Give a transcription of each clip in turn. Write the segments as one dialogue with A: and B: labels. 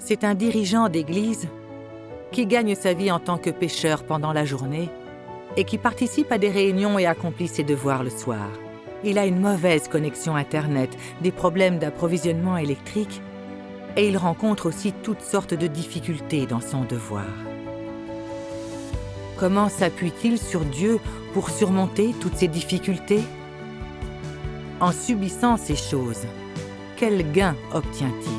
A: C'est un dirigeant d'église qui gagne sa vie en tant que pêcheur pendant la journée et qui participe à des réunions et accomplit ses devoirs le soir. Il a une mauvaise connexion Internet, des problèmes d'approvisionnement électrique et il rencontre aussi toutes sortes de difficultés dans son devoir. Comment s'appuie-t-il sur Dieu pour surmonter toutes ces difficultés? En subissant ces choses, quel gain obtient-il?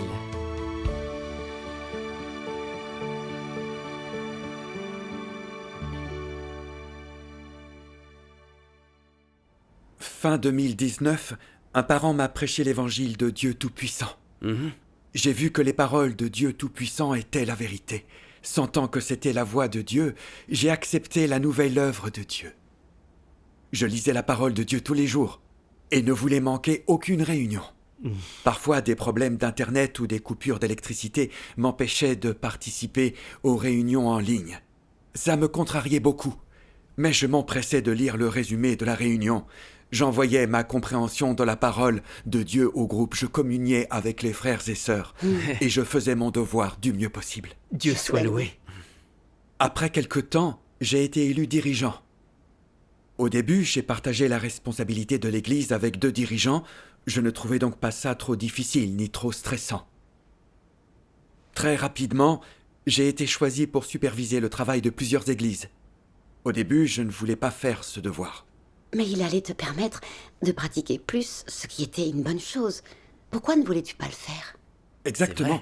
B: Fin 2019, un parent m'a prêché l'évangile de Dieu Tout-Puissant. J'ai vu que les paroles de Dieu Tout-Puissant étaient la vérité. Sentant que c'était la voix de Dieu, j'ai accepté la nouvelle œuvre de Dieu. Je lisais la parole de Dieu tous les jours et ne voulais manquer aucune réunion. Parfois, des problèmes d'Internet ou des coupures d'électricité m'empêchaient de participer aux réunions en ligne. Ça me contrariait beaucoup, mais je m'empressais de lire le résumé de la réunion. J'envoyais ma compréhension de la parole de Dieu au groupe, je communiais avec les frères et sœurs, et je faisais mon devoir du mieux possible.
C: Dieu soit loué.
B: Après quelque temps, j'ai été élu dirigeant. Au début, j'ai partagé la responsabilité de l'Église avec 2 dirigeants, je ne trouvais donc pas ça trop difficile ni trop stressant. Très rapidement, j'ai été choisi pour superviser le travail de plusieurs églises. Au début, je ne voulais pas faire ce devoir.
D: Mais il allait te permettre de pratiquer plus, ce qui était une bonne chose. Pourquoi ne voulais-tu pas le faire?
B: Exactement,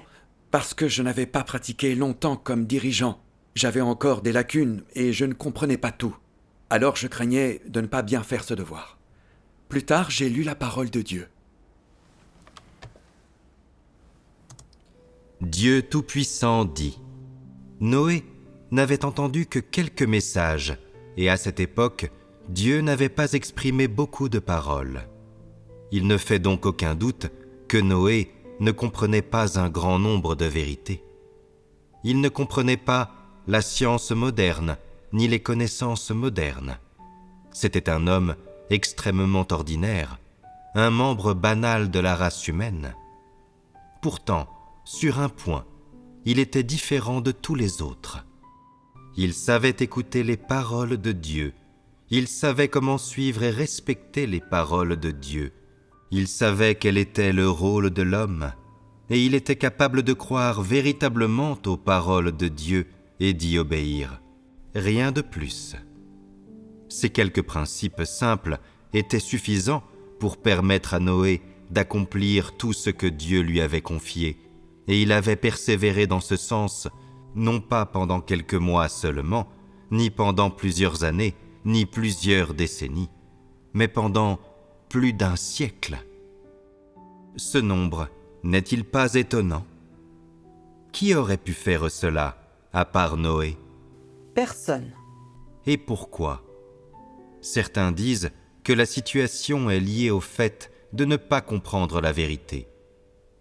B: parce que je n'avais pas pratiqué longtemps comme dirigeant. J'avais encore des lacunes et je ne comprenais pas tout. Alors je craignais de ne pas bien faire ce devoir. Plus tard, j'ai lu la parole de Dieu.
E: Dieu Tout-Puissant dit : Noé n'avait entendu que quelques messages, et à cette époque, Dieu n'avait pas exprimé beaucoup de paroles. Il ne fait donc aucun doute que Noé ne comprenait pas un grand nombre de vérités. Il ne comprenait pas la science moderne, ni les connaissances modernes. C'était un homme extrêmement ordinaire, un membre banal de la race humaine. Pourtant, sur un point, il était différent de tous les autres. Il savait écouter les paroles de Dieu. Il savait comment suivre et respecter les paroles de Dieu. Il savait quel était le rôle de l'homme, et il était capable de croire véritablement aux paroles de Dieu et d'y obéir. Rien de plus. Ces quelques principes simples étaient suffisants pour permettre à Noé d'accomplir tout ce que Dieu lui avait confié, et il avait persévéré dans ce sens, non pas pendant quelques mois seulement, ni pendant plusieurs années, ni plusieurs décennies, mais pendant plus d'1 siècle. Ce nombre n'est-il pas étonnant? Qui aurait pu faire cela, à part Noé?
A: Personne.
E: Et pourquoi? Certains disent que la situation est liée au fait de ne pas comprendre la vérité.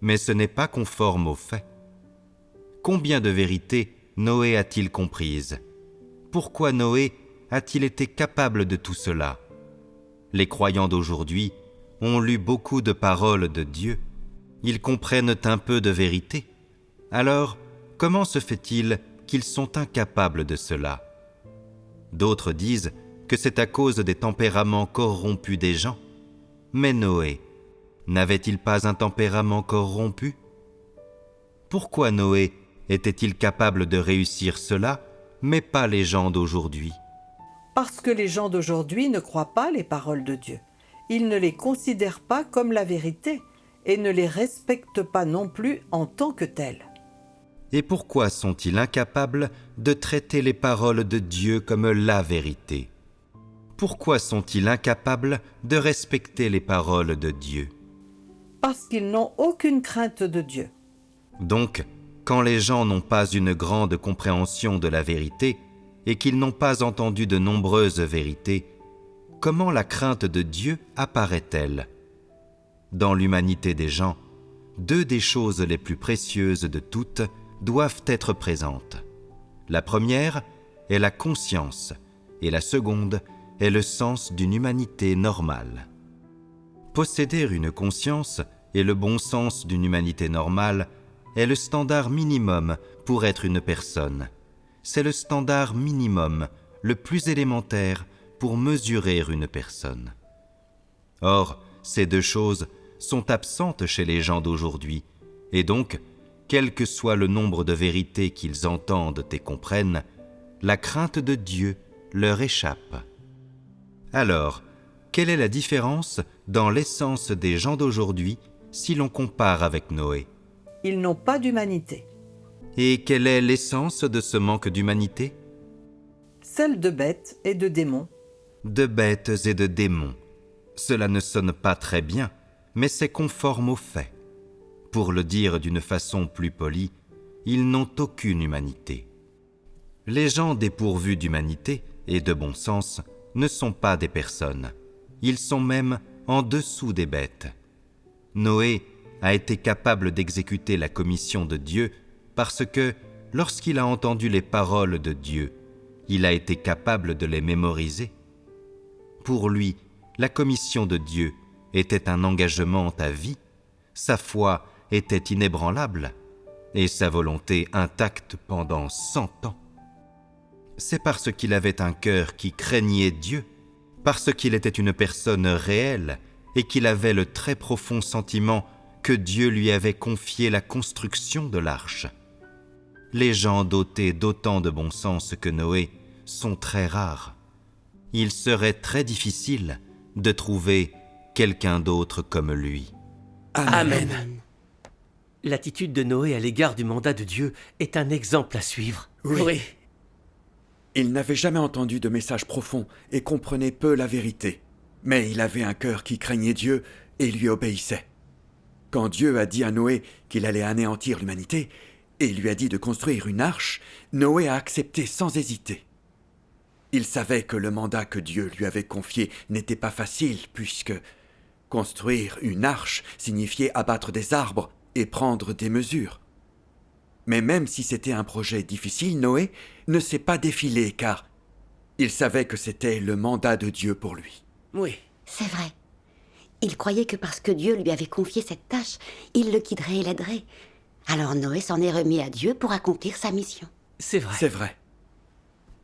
E: Mais ce n'est pas conforme aux faits. Combien de vérités Noé a-t-il comprises? Pourquoi Noé a-t-il été capable de tout cela? Les croyants d'aujourd'hui ont lu beaucoup de paroles de Dieu. Ils comprennent un peu de vérité. Alors, comment se fait-il qu'ils sont incapables de cela? D'autres disent que c'est à cause des tempéraments corrompus des gens. Mais Noé, n'avait-il pas un tempérament corrompu? Pourquoi Noé était-il capable de réussir cela, mais pas les gens d'aujourd'hui?
F: Parce que les gens d'aujourd'hui ne croient pas les paroles de Dieu. Ils ne les considèrent pas comme la vérité et ne les respectent pas non plus en tant que telles.
E: Et pourquoi sont-ils incapables de traiter les paroles de Dieu comme la vérité? Pourquoi sont-ils incapables de respecter les paroles de Dieu?
F: Parce qu'ils n'ont aucune crainte de Dieu.
E: Donc, quand les gens n'ont pas une grande compréhension de la vérité et qu'ils n'ont pas entendu de nombreuses vérités, comment la crainte de Dieu apparaît-elle? Dans l'humanité des gens, 2 des choses les plus précieuses de toutes doivent être présentes. La première est la conscience et la seconde est le sens d'une humanité normale. Posséder une conscience et le bon sens d'une humanité normale est le standard minimum pour être une personne. C'est le standard minimum, le plus élémentaire pour mesurer une personne. Or, ces deux choses sont absentes chez les gens d'aujourd'hui, et donc, quel que soit le nombre de vérités qu'ils entendent et comprennent, la crainte de Dieu leur échappe. Alors, quelle est la différence dans l'essence des gens d'aujourd'hui si l'on compare avec Noé?
F: Ils n'ont pas d'humanité.
E: Et quelle est l'essence de ce manque d'humanité?
F: Celle de bêtes et de démons.
E: De bêtes et de démons. Cela ne sonne pas très bien, mais c'est conforme aux faits. Pour le dire d'une façon plus polie, ils n'ont aucune humanité. Les gens dépourvus d'humanité et de bon sens ne sont pas des personnes. Ils sont même en dessous des bêtes. Noé a été capable d'exécuter la commission de Dieu parce que, lorsqu'il a entendu les paroles de Dieu, il a été capable de les mémoriser. Pour lui, la commission de Dieu était un engagement à vie, sa foi était inébranlable et sa volonté intacte pendant 100 ans. C'est parce qu'il avait un cœur qui craignait Dieu, parce qu'il était une personne réelle et qu'il avait le très profond sentiment que Dieu lui avait confié la construction de l'arche. Les gens dotés d'autant de bon sens que Noé sont très rares. Il serait très difficile de trouver quelqu'un d'autre comme lui.
C: Amen. L'attitude de Noé à l'égard du mandat de Dieu est un exemple à suivre.
B: Oui. Il n'avait jamais entendu de message profond et comprenait peu la vérité. Mais il avait un cœur qui craignait Dieu et lui obéissait. Quand Dieu a dit à Noé qu'il allait anéantir l'humanité et lui a dit de construire une arche, Noé a accepté sans hésiter. Il savait que le mandat que Dieu lui avait confié n'était pas facile puisque construire une arche signifiait abattre des arbres et prendre des mesures. Mais même si c'était un projet difficile, Noé ne s'est pas défilé car il savait que c'était le mandat de Dieu pour lui.
C: Oui.
D: C'est vrai. Il croyait que parce que Dieu lui avait confié cette tâche, il le guiderait et l'aiderait. Alors Noé s'en est remis à Dieu pour accomplir sa mission.
C: C'est vrai.
B: C'est vrai.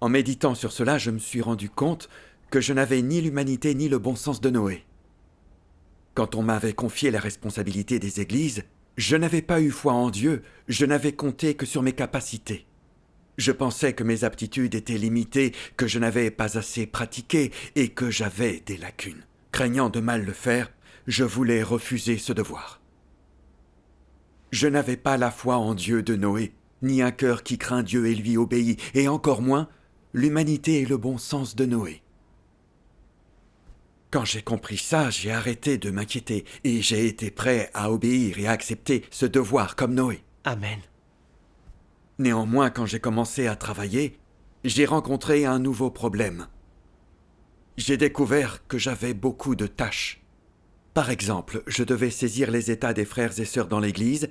B: En méditant sur cela, je me suis rendu compte que je n'avais ni l'humanité ni le bon sens de Noé. Quand on m'avait confié la responsabilité des églises, je n'avais pas eu foi en Dieu, je n'avais compté que sur mes capacités. Je pensais que mes aptitudes étaient limitées, que je n'avais pas assez pratiqué et que j'avais des lacunes. Craignant de mal le faire, je voulais refuser ce devoir. Je n'avais pas la foi en Dieu de Noé, ni un cœur qui craint Dieu et lui obéit, et encore moins l'humanité et le bon sens de Noé. Quand j'ai compris ça, j'ai arrêté de m'inquiéter et j'ai été prêt à obéir et à accepter ce devoir comme Noé.
C: Amen.
B: Néanmoins, quand j'ai commencé à travailler, j'ai rencontré un nouveau problème. J'ai découvert que j'avais beaucoup de tâches. Par exemple, je devais saisir les états des frères et sœurs dans l'Église,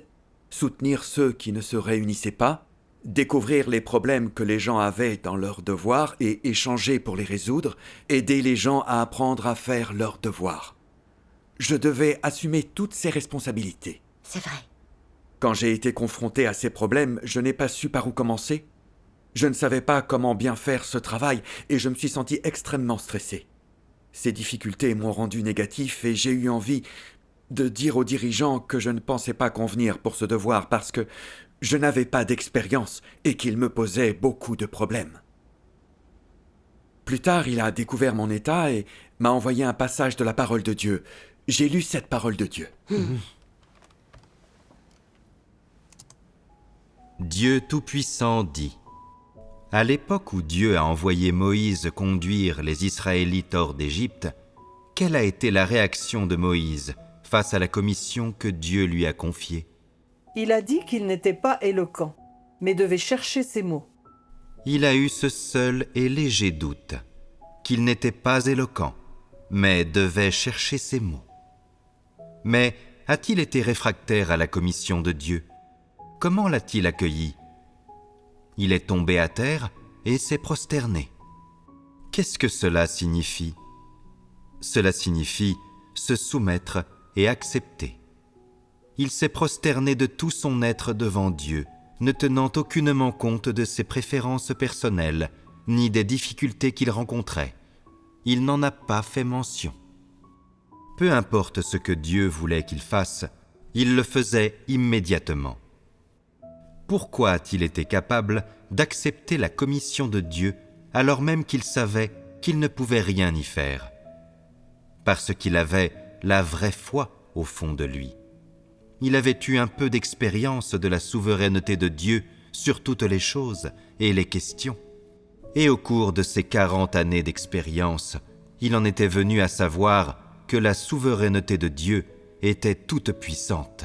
B: soutenir ceux qui ne se réunissaient pas, découvrir les problèmes que les gens avaient dans leurs devoirs et échanger pour les résoudre, aider les gens à apprendre à faire leurs devoirs. Je devais assumer toutes ces responsabilités.
D: C'est vrai.
B: Quand j'ai été confronté à ces problèmes, je n'ai pas su par où commencer. Je ne savais pas comment bien faire ce travail et je me suis senti extrêmement stressé. Ces difficultés m'ont rendu négatif et j'ai eu envie de dire aux dirigeants que je ne pensais pas convenir pour ce devoir parce que je n'avais pas d'expérience et qu'il me posait beaucoup de problèmes. Plus tard, il a découvert mon état et m'a envoyé un passage de la parole de Dieu. J'ai lu cette parole de Dieu.
E: Dieu Tout-Puissant dit : à l'époque où Dieu a envoyé Moïse conduire les Israélites hors d'Égypte, quelle a été la réaction de Moïse face à la commission que Dieu lui a confiée ?
F: Il a dit qu'il n'était pas éloquent, mais devait chercher ses mots.
E: Il a eu ce seul et léger doute, qu'il n'était pas éloquent, mais devait chercher ses mots. Mais a-t-il été réfractaire à la commission de Dieu ? Comment l'a-t-il accueilli ? Il est tombé à terre et s'est prosterné. Qu'est-ce que cela signifie ? Cela signifie se soumettre et accepter. il s'est prosterné de tout son être devant Dieu, ne tenant aucunement compte de ses préférences personnelles, ni des difficultés qu'il rencontrait. Il n'en a pas fait mention. Peu importe ce que Dieu voulait qu'il fasse, il le faisait immédiatement. Pourquoi a-t-il été capable d'accepter la commission de Dieu alors même qu'il savait qu'il ne pouvait rien y faire? Parce qu'il avait la vraie foi au fond de lui. Il avait eu un peu d'expérience de la souveraineté de Dieu sur toutes les choses et les questions. Et au cours de ces 40 années d'expérience, il en était venu à savoir que la souveraineté de Dieu était toute puissante.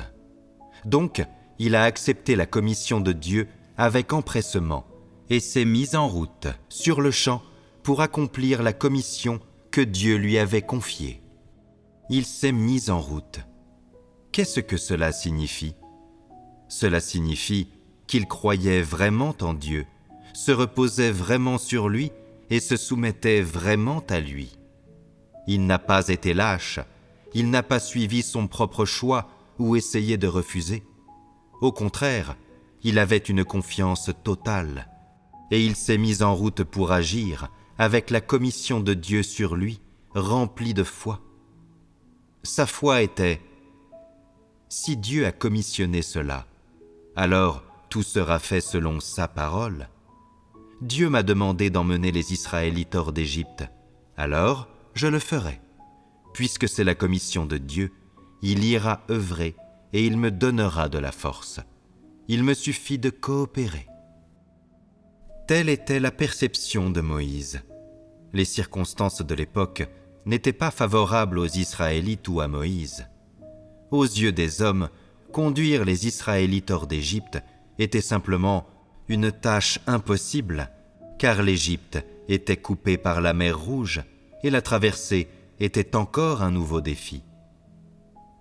E: Donc, il a accepté la commission de Dieu avec empressement et s'est mis en route, sur le champ, pour accomplir la commission que Dieu lui avait confiée. Il s'est mis en route. Qu'est-ce que cela signifie? Cela signifie qu'il croyait vraiment en Dieu, se reposait vraiment sur lui et se soumettait vraiment à lui. Il n'a pas été lâche, il n'a pas suivi son propre choix ou essayé de refuser. Au contraire, il avait une confiance totale et il s'est mis en route pour agir avec la commission de Dieu sur lui, rempli de foi. Sa foi était « Si Dieu a commissionné cela, alors tout sera fait selon sa parole. Dieu m'a demandé d'emmener les Israélites hors d'Égypte, alors je le ferai. Puisque c'est la commission de Dieu, il ira œuvrer et il me donnera de la force. Il me suffit de coopérer. » Telle était la perception de Moïse. Les circonstances de l'époque n'étaient pas favorables aux Israélites ou à Moïse. Aux yeux des hommes, conduire les Israélites hors d'Égypte était simplement une tâche impossible, car l'Égypte était coupée par la mer Rouge et la traversée était encore un nouveau défi.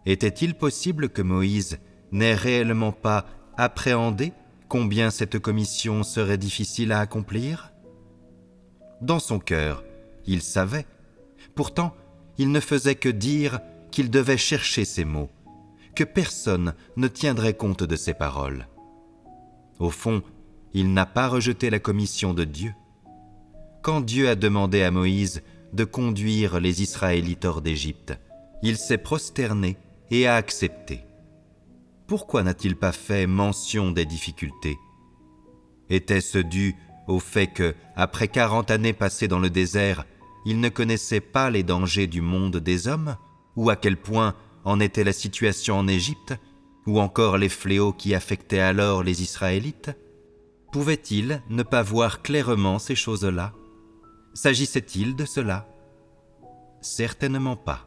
E: Était-il possible que Moïse n'ait réellement pas appréhendé combien cette commission serait difficile à accomplir? Dans son cœur, il savait. Pourtant, il ne faisait que dire qu'il devait chercher ses mots, que personne ne tiendrait compte de ses paroles. Au fond, il n'a pas rejeté la commission de Dieu. Quand Dieu a demandé à Moïse de conduire les Israélites hors d'Égypte, il s'est prosterné et a accepté. Pourquoi n'a-t-il pas fait mention des difficultés? Était-ce dû au fait que, après 40 années passées dans le désert, il ne connaissait pas les dangers du monde des hommes, ou à quel point en était la situation en Égypte, ou encore les fléaux qui affectaient alors les Israélites? Pouvait-il ne pas voir clairement ces choses-là? S'agissait-il de cela? Certainement pas.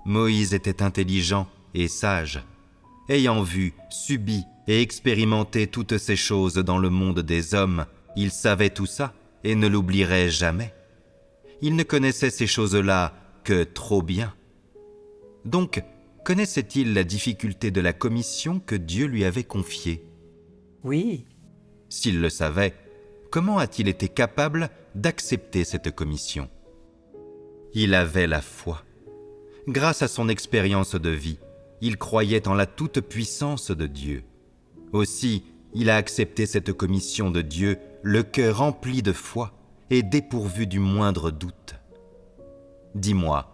E: Moïse était intelligent et sage. Ayant vu, subi et expérimenté toutes ces choses dans le monde des hommes, il savait tout ça et ne l'oublierait jamais. Il ne connaissait ces choses-là que trop bien. Donc, connaissait-il la difficulté de la commission que Dieu lui avait confiée?
F: Oui.
E: S'il le savait, comment a-t-il été capable d'accepter cette commission? Il avait la foi. Grâce à son expérience de vie, il croyait en la toute-puissance de Dieu. Aussi, il a accepté cette commission de Dieu, le cœur rempli de foi et dépourvu du moindre doute. Dis-moi,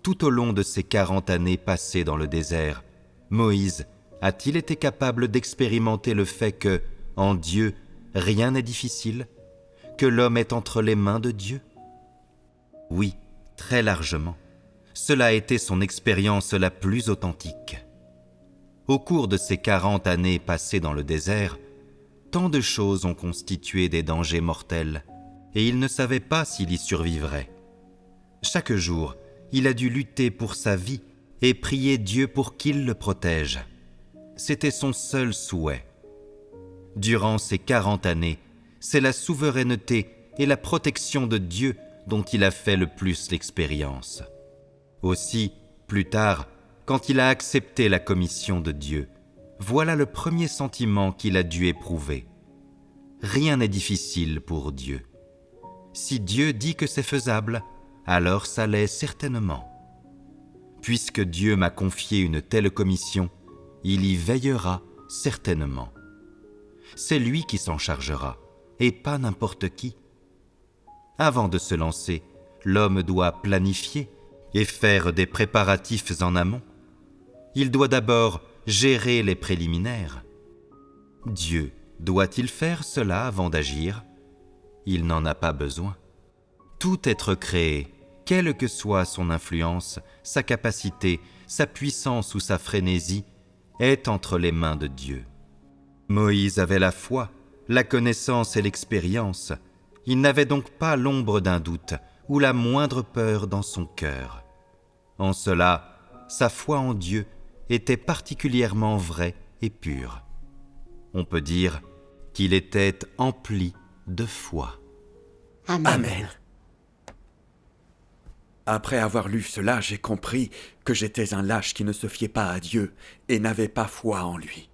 E: tout au long de ces 40 années passées dans le désert, Moïse a-t-il été capable d'expérimenter le fait que, en Dieu, rien n'est difficile, que l'homme est entre les mains de Dieu? Oui, très largement. Cela a été son expérience la plus authentique. Au cours de ces 40 années passées dans le désert, tant de choses ont constitué des dangers mortels, et il ne savait pas s'il y survivrait. Chaque jour, il a dû lutter pour sa vie et prier Dieu pour qu'il le protège. C'était son seul souhait. Durant ces 40 années, c'est la souveraineté et la protection de Dieu dont il a fait le plus l'expérience. Aussi, plus tard, quand il a accepté la commission de Dieu, voilà le premier sentiment qu'il a dû éprouver. Rien n'est difficile pour Dieu. Si Dieu dit que c'est faisable, alors ça l'est certainement. Puisque Dieu m'a confié une telle commission, Il y veillera certainement. C'est lui qui s'en chargera, et pas n'importe qui. Avant de se lancer, l'homme doit planifier et faire des préparatifs en amont. Il doit d'abord gérer les préliminaires. Dieu doit-il faire cela avant d'agir? Il n'en a pas besoin. Tout être créé, quelle que soit son influence, sa capacité, sa puissance ou sa frénésie, est entre les mains de Dieu. Moïse avait la foi, la connaissance et l'expérience. Il n'avait donc pas l'ombre d'un doute ou la moindre peur dans son cœur. En cela, sa foi en Dieu était particulièrement vraie et pure. On peut dire qu'il était empli de foi.
D: Amen.
C: Amen.
B: Après avoir lu cela, j'ai compris que j'étais un lâche qui ne se fiait pas à Dieu et n'avait pas foi en lui.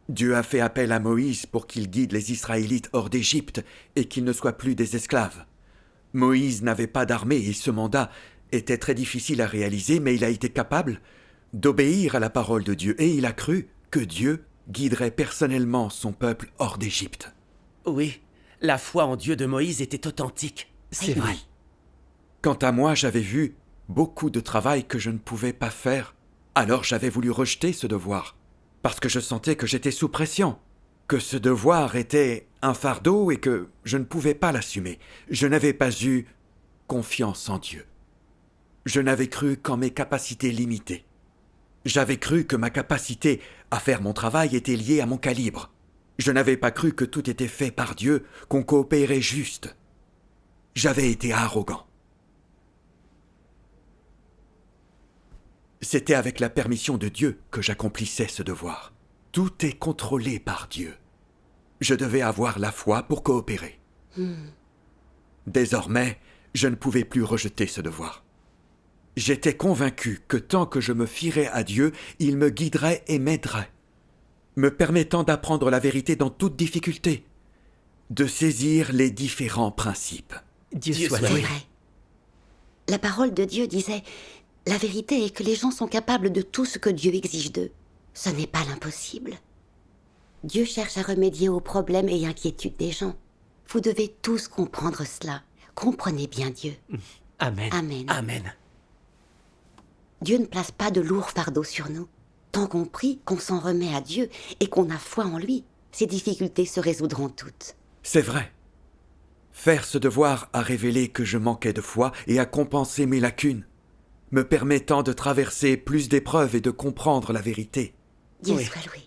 B: Dieu a fait appel à Moïse pour qu'il guide les Israélites hors d'Égypte et qu'ils ne soient plus des esclaves. Moïse n'avait pas d'armée et ce mandat était très difficile à réaliser, mais il a été capable d'obéir à la parole de Dieu et il a cru que Dieu guiderait personnellement son peuple hors d'Égypte.
C: Oui, la foi en Dieu de Moïse était authentique. C'est
D: Oui.
C: vrai.
B: Quant à moi, j'avais vu beaucoup de travail que je ne pouvais pas faire. Alors j'avais voulu rejeter ce devoir, parce que je sentais que j'étais sous pression, que ce devoir était un fardeau et que je ne pouvais pas l'assumer. Je n'avais pas eu confiance en Dieu. Je n'avais cru qu'en mes capacités limitées. J'avais cru que ma capacité à faire mon travail était liée à mon calibre. Je n'avais pas cru que tout était fait par Dieu, qu'on coopérait juste. J'avais été arrogant. C'était avec la permission de Dieu que j'accomplissais ce devoir. Tout est contrôlé par Dieu. Je devais avoir la foi pour coopérer. Désormais, je ne pouvais plus rejeter ce devoir. J'étais convaincu que tant que je me fierais à Dieu, il me guiderait et m'aiderait, me permettant d'apprendre la vérité dans toute difficulté, de saisir les différents principes.
C: Dieu soit
D: C'est
C: loué.
D: vrai. La parole de Dieu disait « La vérité est que les gens sont capables de tout ce que Dieu exige d'eux. Ce n'est pas l'impossible. Dieu cherche à remédier aux problèmes et inquiétudes des gens. Vous devez tous comprendre cela. Comprenez bien Dieu.
C: Amen.
D: Amen.
C: Amen.
D: Dieu ne place pas de lourds fardeaux sur nous. Tant qu'on prie, qu'on s'en remet à Dieu et qu'on a foi en lui, ces difficultés se résoudront toutes.
B: C'est vrai. Faire ce devoir a révélé que je manquais de foi et a compensé mes lacunes, me permettant de traverser plus d'épreuves et de comprendre la vérité.
D: Dieu
C: Oui.
D: soit loué.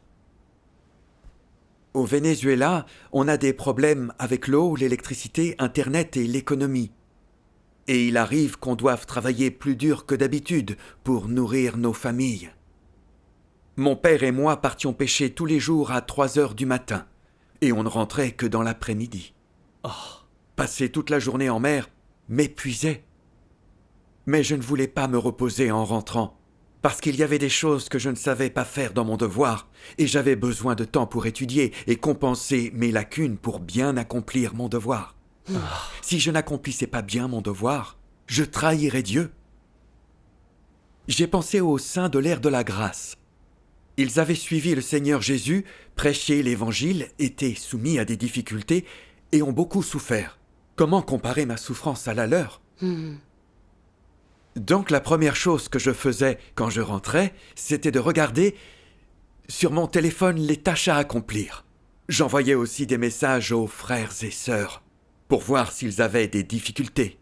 B: Au Venezuela, on a des problèmes avec l'eau, l'électricité, Internet et l'économie. Et il arrive qu'on doive travailler plus dur que d'habitude pour nourrir nos familles. Mon père et moi partions pêcher tous les jours à 3 heures du matin, et on ne rentrait que dans l'après-midi. Passer toute la journée en mer m'épuisait. Mais je ne voulais pas me reposer en rentrant, parce qu'il y avait des choses que je ne savais pas faire dans mon devoir, et j'avais besoin de temps pour étudier et compenser mes lacunes pour bien accomplir mon devoir. Si je n'accomplissais pas bien mon devoir, je trahirais Dieu. J'ai pensé aux saints de l'ère de la grâce. Ils avaient suivi le Seigneur Jésus, prêché l'Évangile, étaient soumis à des difficultés et ont beaucoup souffert. Comment comparer ma souffrance à la leur ? Donc la première chose que je faisais quand je rentrais, c'était de regarder sur mon téléphone les tâches à accomplir. J'envoyais aussi des messages aux frères et sœurs pour voir s'ils avaient des difficultés.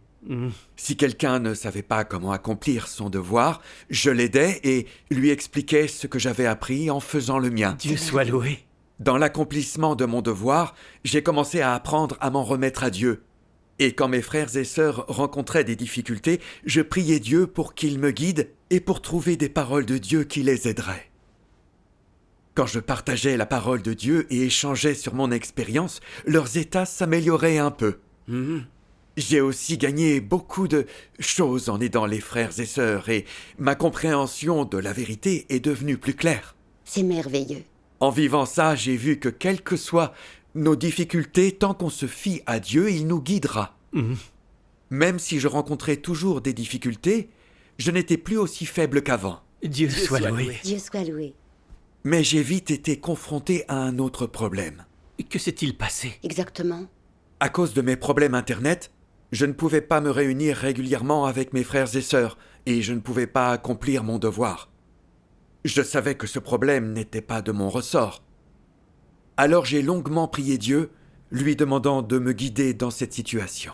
B: Si quelqu'un ne savait pas comment accomplir son devoir, je l'aidais et lui expliquais ce que j'avais appris en faisant le mien.
C: Dieu soit loué.
B: Dans l'accomplissement de mon devoir, j'ai commencé à apprendre à m'en remettre à Dieu. Et quand mes frères et sœurs rencontraient des difficultés, je priais Dieu pour qu'il me guide et pour trouver des paroles de Dieu qui les aideraient. Quand je partageais la parole de Dieu et échangeais sur mon expérience, leurs états s'amélioraient un peu. J'ai aussi gagné beaucoup de choses en aidant les frères et sœurs et ma compréhension de la vérité est devenue plus claire.
D: C'est merveilleux.
B: En vivant ça, j'ai vu que quelles que soient nos difficultés, tant qu'on se fie à Dieu, il nous guidera. Même si je rencontrais toujours des difficultés, je n'étais plus aussi faible qu'avant.
C: Dieu soit loué.
D: Dieu soit loué.
B: Mais j'ai vite été confronté à un autre problème.
C: Que s'est-il passé?
D: Exactement.
B: À cause de mes problèmes Internet, je ne pouvais pas me réunir régulièrement avec mes frères et sœurs, et je ne pouvais pas accomplir mon devoir. Je savais que ce problème n'était pas de mon ressort. Alors j'ai longuement prié Dieu, lui demandant de me guider dans cette situation.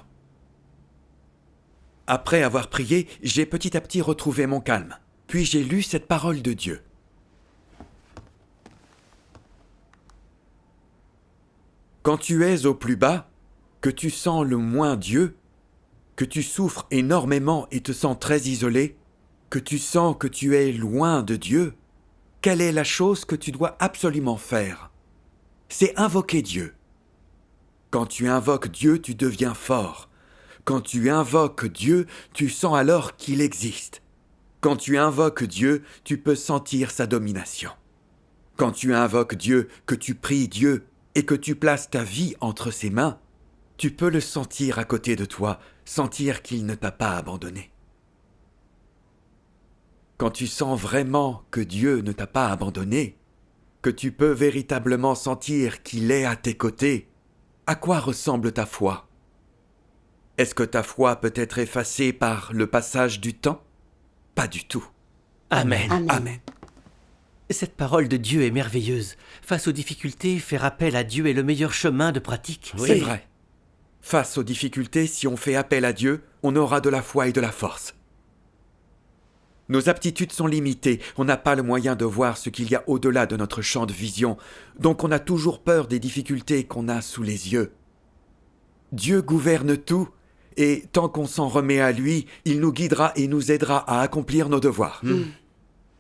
B: Après avoir prié, j'ai petit à petit retrouvé mon calme. Puis j'ai lu cette parole de Dieu. Quand tu es au plus bas, que tu sens le moins Dieu, que tu souffres énormément et te sens très isolé, que tu sens que tu es loin de Dieu, quelle est la chose que tu dois absolument faire? C'est invoquer Dieu. Quand tu invoques Dieu, tu deviens fort. Quand tu invoques Dieu, tu sens alors qu'il existe. Quand tu invoques Dieu, tu peux sentir sa domination. Quand tu invoques Dieu, que tu pries Dieu et que tu places ta vie entre ses mains, tu peux le sentir à côté de toi, sentir qu'il ne t'a pas abandonné. Quand tu sens vraiment que Dieu ne t'a pas abandonné, que tu peux véritablement sentir qu'il est à tes côtés, à quoi ressemble ta foi? Est-ce que ta foi peut être effacée par le passage du temps? Pas du tout.
C: Amen.
D: Amen.
B: Amen.
C: Cette parole de Dieu est merveilleuse. Face aux difficultés, faire appel à Dieu est le meilleur chemin de pratique.
B: C'est vrai. Face aux difficultés, si on fait appel à Dieu, on aura de la foi et de la force. Nos aptitudes sont limitées, on n'a pas le moyen de voir ce qu'il y a au-delà de notre champ de vision, donc on a toujours peur des difficultés qu'on a sous les yeux. Dieu gouverne tout, et tant qu'on s'en remet à lui, il nous guidera et nous aidera à accomplir nos devoirs.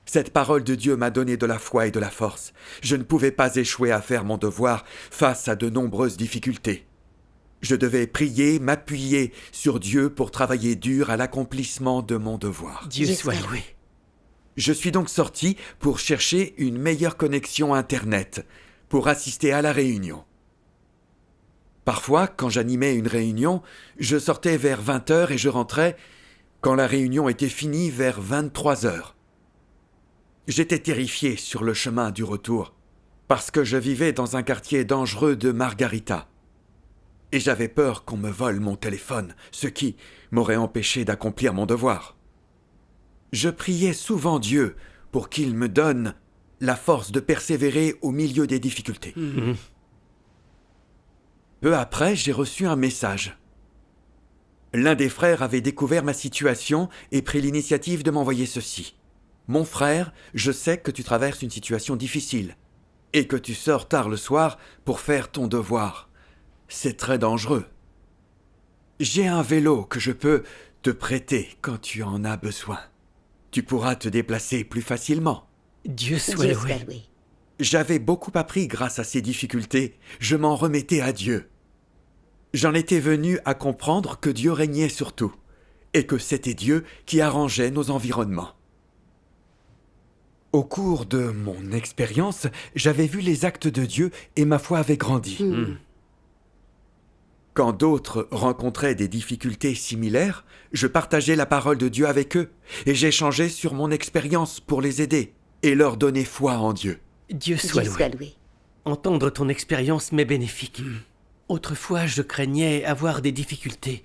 B: Cette parole de Dieu m'a donné de la foi et de la force. Je ne pouvais pas échouer à faire mon devoir face à de nombreuses difficultés. Je devais prier, m'appuyer sur Dieu pour travailler dur à l'accomplissement de mon devoir.
C: Dieu
D: Dieu
C: soit
D: soit
C: loué.
B: Je suis donc sorti pour chercher une meilleure connexion Internet, pour assister à la réunion. Parfois, quand j'animais une réunion, je sortais vers 20h et je rentrais quand la réunion était finie vers 23h. J'étais terrifié sur le chemin du retour, parce que je vivais dans un quartier dangereux de Margarita. Et j'avais peur qu'on me vole mon téléphone, ce qui m'aurait empêché d'accomplir mon devoir. Je priais souvent Dieu pour qu'il me donne la force de persévérer au milieu des difficultés. Peu après, j'ai reçu un message. L'un des frères avait découvert ma situation et pris l'initiative de m'envoyer ceci. « Mon frère, je sais que tu traverses une situation difficile et que tu sors tard le soir pour faire ton devoir. C'est très dangereux. J'ai un vélo que je peux te prêter quand tu en as besoin. Tu pourras te déplacer plus facilement. »
C: Dieu soit
D: Dieu
C: loué.
D: soit loué.
B: J'avais beaucoup appris grâce à ces difficultés. Je m'en remettais à Dieu. J'en étais venu à comprendre que Dieu régnait sur tout et que c'était Dieu qui arrangeait nos environnements. Au cours de mon expérience, j'avais vu les actes de Dieu et ma foi avait grandi. Quand d'autres rencontraient des difficultés similaires, je partageais la parole de Dieu avec eux et j'échangeais sur mon expérience pour les aider et leur donner foi en Dieu.
C: Dieu soit
D: Dieu
C: loué.
D: soit loué.
C: Entendre ton expérience m'est bénéfique. Autrefois, je craignais avoir des difficultés,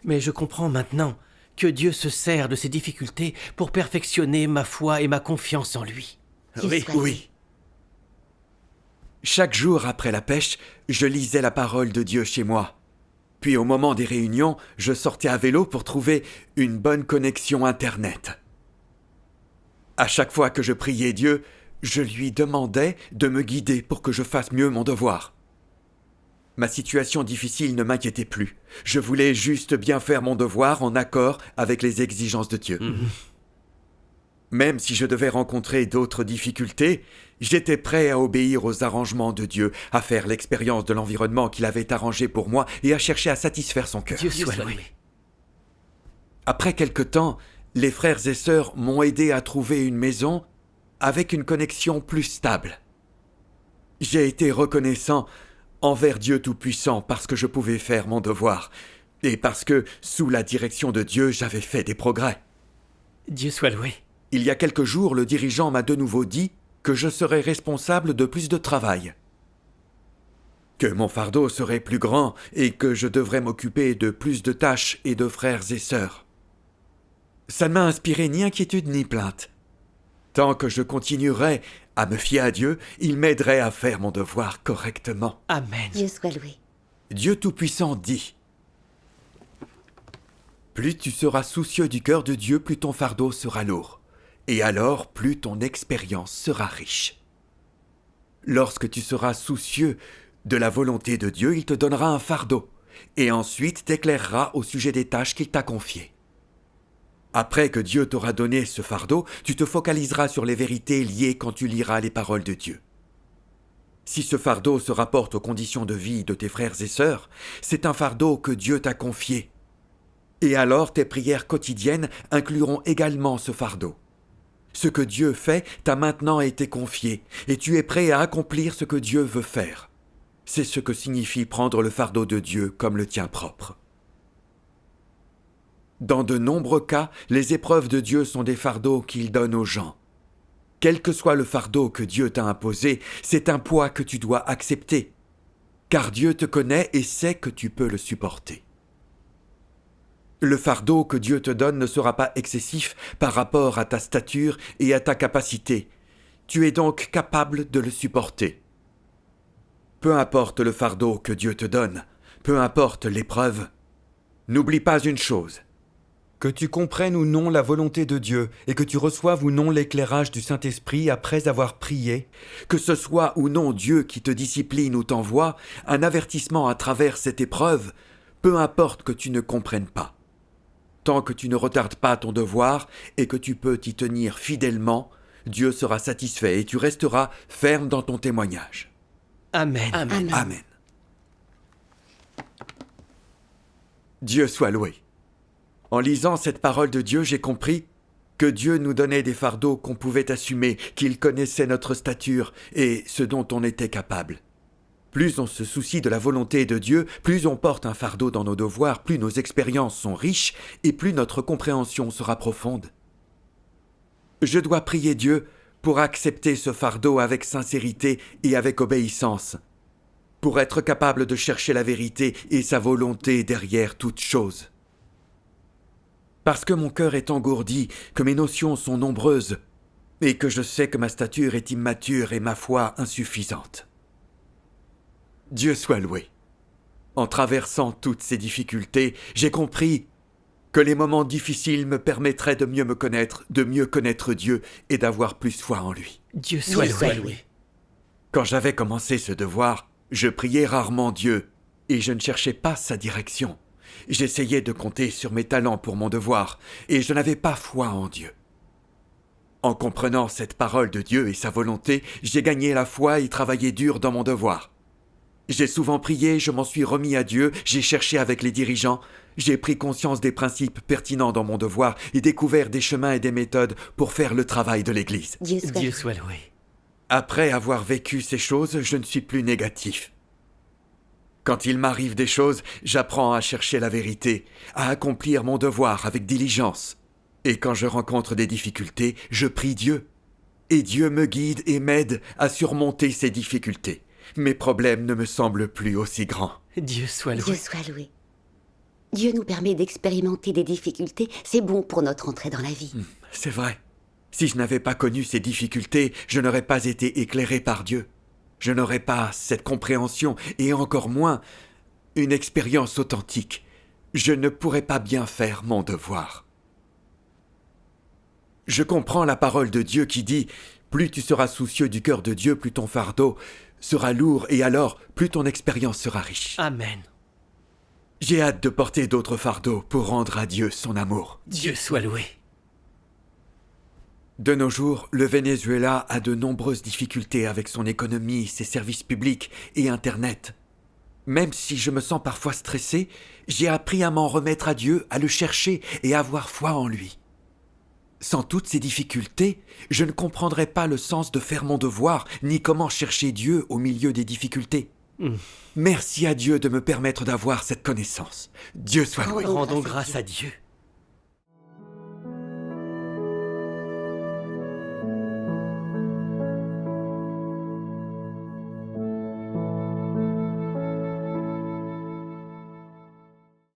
C: mais je comprends maintenant que Dieu se sert de ces difficultés pour perfectionner ma foi et ma confiance en lui.
D: Dieu soit loué.
B: Oui. Chaque jour après la pêche, je lisais la parole de Dieu chez moi. Puis au moment des réunions, je sortais à vélo pour trouver une bonne connexion Internet. À chaque fois que je priais Dieu, je lui demandais de me guider pour que je fasse mieux mon devoir. Ma situation difficile ne m'inquiétait plus. Je voulais juste bien faire mon devoir en accord avec les exigences de Dieu. Même si je devais rencontrer d'autres difficultés, j'étais prêt à obéir aux arrangements de Dieu, à faire l'expérience de l'environnement qu'il avait arrangé pour moi et à chercher à satisfaire son cœur.
C: Dieu soit loué.
B: Après quelque temps, les frères et sœurs m'ont aidé à trouver une maison avec une connexion plus stable. J'ai été reconnaissant envers Dieu Tout-Puissant parce que je pouvais faire mon devoir et parce que, sous la direction de Dieu, j'avais fait des progrès.
C: Dieu soit loué.
B: Il y a quelques jours, le dirigeant m'a de nouveau dit que je serais responsable de plus de travail, que mon fardeau serait plus grand et que je devrais m'occuper de plus de tâches et de frères et sœurs. Ça ne m'a inspiré ni inquiétude ni plainte. Tant que je continuerai à me fier à Dieu, il m'aiderait à faire mon devoir correctement.
C: Amen.
D: Dieu soit loué.
B: Dieu Tout-Puissant dit: plus tu seras soucieux du cœur de Dieu, plus ton fardeau sera lourd, et alors plus ton expérience sera riche. Lorsque tu seras soucieux de la volonté de Dieu, il te donnera un fardeau, et ensuite t'éclairera au sujet des tâches qu'il t'a confiées. Après que Dieu t'aura donné ce fardeau, tu te focaliseras sur les vérités liées quand tu liras les paroles de Dieu. Si ce fardeau se rapporte aux conditions de vie de tes frères et sœurs, c'est un fardeau que Dieu t'a confié. Et alors tes prières quotidiennes incluront également ce fardeau. Ce que Dieu fait t'a maintenant été confié, et tu es prêt à accomplir ce que Dieu veut faire. C'est ce que signifie prendre le fardeau de Dieu comme le tien propre. Dans de nombreux cas, les épreuves de Dieu sont des fardeaux qu'il donne aux gens. Quel que soit le fardeau que Dieu t'a imposé, c'est un poids que tu dois accepter, car Dieu te connaît et sait que tu peux le supporter. Le fardeau que Dieu te donne ne sera pas excessif par rapport à ta stature et à ta capacité. Tu es donc capable de le supporter. Peu importe le fardeau que Dieu te donne, peu importe l'épreuve, n'oublie pas une chose. Que tu comprennes ou non la volonté de Dieu et que tu reçoives ou non l'éclairage du Saint-Esprit après avoir prié, que ce soit ou non Dieu qui te discipline ou t'envoie, un avertissement à travers cette épreuve, peu importe que tu ne comprennes pas. Tant que tu ne retardes pas ton devoir et que tu peux t'y tenir fidèlement, Dieu sera satisfait et tu resteras ferme dans ton témoignage.
C: Amen.
D: Amen.
B: Amen. Dieu soit loué. En lisant cette parole de Dieu, j'ai compris que Dieu nous donnait des fardeaux qu'on pouvait assumer, qu'il connaissait notre stature et ce dont on était capable. Plus on se soucie de la volonté de Dieu, plus on porte un fardeau dans nos devoirs, plus nos expériences sont riches et plus notre compréhension sera profonde. Je dois prier Dieu pour accepter ce fardeau avec sincérité et avec obéissance, pour être capable de chercher la vérité et sa volonté derrière toute chose. Parce que mon cœur est engourdi, que mes notions sont nombreuses, et que je sais que ma stature est immature et ma foi insuffisante. Dieu soit loué. En traversant toutes ces difficultés, j'ai compris que les moments difficiles me permettraient de mieux me connaître, de mieux connaître Dieu et d'avoir plus foi en lui.
C: Dieu soit loué.
D: loué.
B: Quand j'avais commencé ce devoir, je priais rarement Dieu et je ne cherchais pas sa direction. J'essayais de compter sur mes talents pour mon devoir et je n'avais pas foi en Dieu. En comprenant cette parole de Dieu et sa volonté, j'ai gagné la foi et travaillé dur dans mon devoir. J'ai souvent prié, je m'en suis remis à Dieu, j'ai cherché avec les dirigeants, j'ai pris conscience des principes pertinents dans mon devoir et découvert des chemins et des méthodes pour faire le travail de l'Église.
D: Dieu soit
C: Dieu
D: loué.
C: soit loué.
B: Après avoir vécu ces choses, je ne suis plus négatif. Quand il m'arrive des choses, j'apprends à chercher la vérité, à accomplir mon devoir avec diligence. Et quand je rencontre des difficultés, je prie Dieu. Et Dieu me guide et m'aide à surmonter ces difficultés. Mes problèmes ne me semblent plus aussi grands.
C: Dieu soit
D: Dieu
C: loué.
D: soit loué. Dieu nous permet d'expérimenter des difficultés, c'est bon pour notre entrée dans la vie.
B: C'est vrai. Si je n'avais pas connu ces difficultés, je n'aurais pas été éclairé par Dieu. Je n'aurais pas cette compréhension et encore moins une expérience authentique. Je ne pourrais pas bien faire mon devoir. Je comprends la parole de Dieu qui dit « Plus tu seras soucieux du cœur de Dieu, plus ton fardeau sera lourd et alors plus ton expérience sera riche.
C: Amen. »
B: J'ai hâte de porter d'autres fardeaux pour rendre à Dieu son amour.
C: Dieu soit loué.
B: De nos jours, le Venezuela a de nombreuses difficultés avec son économie, ses services publics et Internet. Même si je me sens parfois stressé, j'ai appris à m'en remettre à Dieu, à le chercher et à avoir foi en lui. Sans toutes ces difficultés, je ne comprendrais pas le sens de faire mon devoir, ni comment chercher Dieu au milieu des difficultés. Merci à Dieu de me permettre d'avoir cette connaissance. Dieu soit loué.
C: Rendons grâce à Dieu.